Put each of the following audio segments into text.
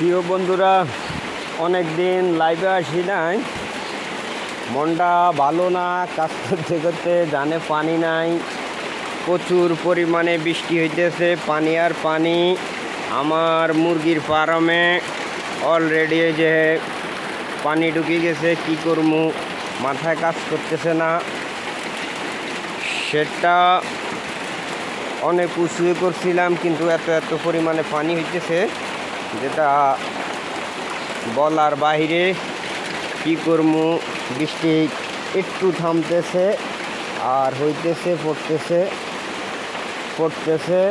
প্রিয় বন্ধুরা, অনেক দিন লাইভে আসি নাই, মনটা ভালো না। কাজ করতে করতে জানে পানি নাই, প্রচুর পরিমাণে বৃষ্টি হইতেছে, পানি আর পানি। আমার মুরগির ফার্মে অলরেডি যে পানি ঢুকে গেছে, কি করবো, মাথায় কাজ করতেছে না। সেটা অনেক উঁচু করছিলাম, কিন্তু এত পরিমাণে পানি হইতেছে যেটা বলার বাইরে। কি করবো, বৃষ্টি একটু থামতেছে আর হইতেছে, পড়তেছে।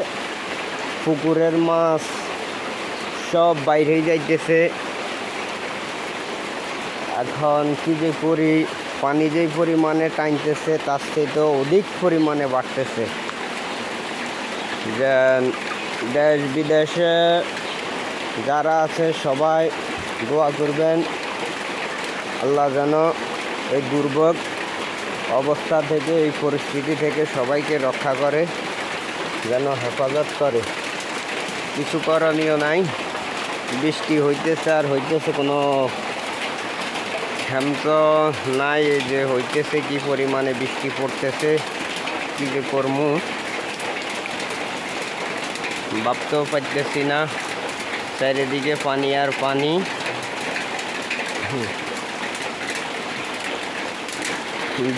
পুকুরের মাছ সব বাইরে যাইতেছে। এখন কি যে করি, পানি যেই পরিমাণে টানতেছে তার থেকে অধিক পরিমাণে বাড়তেছে। যে দেশ বিদেশে যারা আছে সবাই দোয়া করবেন, আল্লাহ যেন এই দুর্ভোগ অবস্থা থেকে, এই পরিস্থিতি থেকে সবাইকে রক্ষা করে, যেন হেফাজত করে। কিছু করণীয় নাই, বৃষ্টি হইতেছে আর হইতেছে, কোনো ক্ষান্ত নাই। এই যে হইতেছে, কি পরিমাণে বৃষ্টি পড়তেছে, কী যে করবো ভাবতেও পারতেছি না। চারিদিকে পানি আর পানি।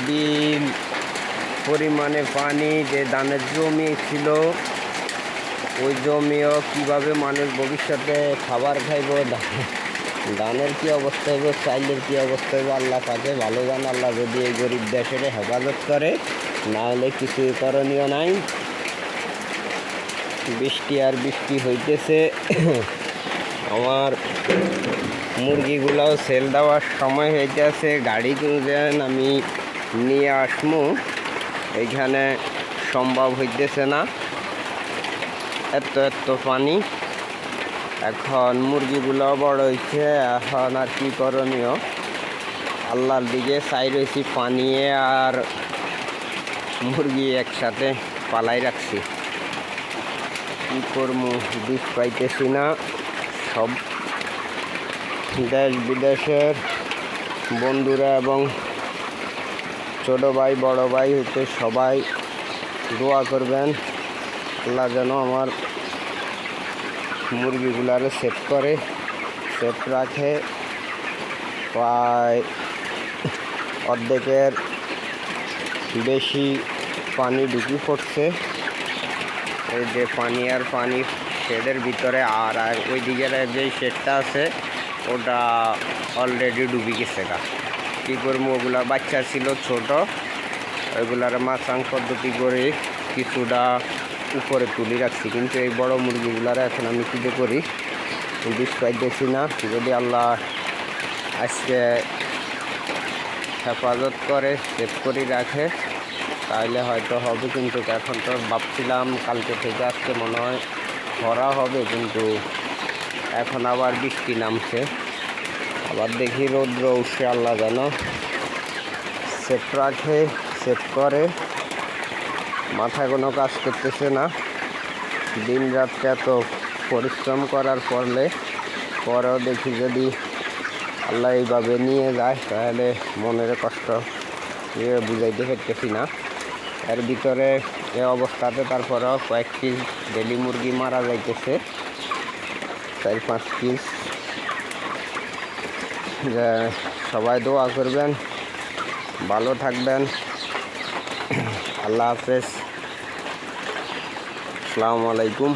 বিল পরিমাণে পানি, যে ধানের জমি ছিল ওই জমিও কিভাবে মানুষ ভবিষ্যতে খাবার খাইব, ধানের কি অবস্থা হইব, চাইলের কি অবস্থা হইব, আল্লাহ পাকে ভালো জান। আল্লাহ যদি এই গরিব দেশের হেফাজত করে, না হলে কিছুই করণীয় নাই। বৃষ্টি আর বৃষ্টি হইতেছে। আমার মুরগিগুলাও সেল দেওয়ার সময় হইতেছে, গাড়ি যেন আমি নিয়ে আসমু এইখানে সম্ভব হইতেছে না, এত পানি। এখন মুরগিগুলো বড় হয়েছে, এখন আর কি করণীয়, আল্লাহর দিকে চাই রয়েছি। পানি আর মুরগি একসাথে পালাই রাখছি, কি করবো, দুধ পাইতেছি না। সব দেশ বিদেশের বন্ধুরা এবং ছোট ভাই বড় ভাই হইতে সবাই দোয়া করবেন, আল্লাহ যেন আমার মুরগিগুলারে সেভ করে, সেভ রাখে। প্রায় অর্ধেকের বেশি পানি ঢুকি পড়ছে। এই যে পানি আর পানি শেডের ভিতরে, আর ওই দিকের যে শেডটা আছে ওটা অলরেডি ডুবে গেছে। কী করবো, ওগুলা বাচ্চা ছিল ছোট, ওইগুলার মাছাং পদ্ধতি করে কিছুটা উপরে তুলে রাখছি, কিন্তু এই বড় মুরগিগুলার এখন আমি কী করি বিষ পাইতেছি না। যদি আল্লাহ আজকে হেফাজত করে, সেভ করে রাখে, তাহলে হয়তো হবে। কিন্তু এখন তো ভাবছিলাম কালকে থেকে আজকে মনে হয় খরা হবে, কিন্তু এখন আবার বৃষ্টি নামছে, আবার দেখি রৌদ্র উঠছে। আল্লাহ যেন সেভ রাখে, সেভ করে। মাথায় কোনো কাজ করতেছে না, দিন রাত্রে এত পরিশ্রম করার পরেও দেখি যদি আল্লাহ এইভাবে নিয়ে যায়, তাহলে মনের কষ্ট বুঝাইতে পারতেছি না। এর ভিতরে এ অবস্থাতে তারপরেও কয়েক পিস ডেলি মুরগি মারা যাইতেছে, 4-5 পিস। সবাই দোয়া করবেন, ভালো থাকবেন। আল্লাহ হাফেজ, আসসালামু আলাইকুম।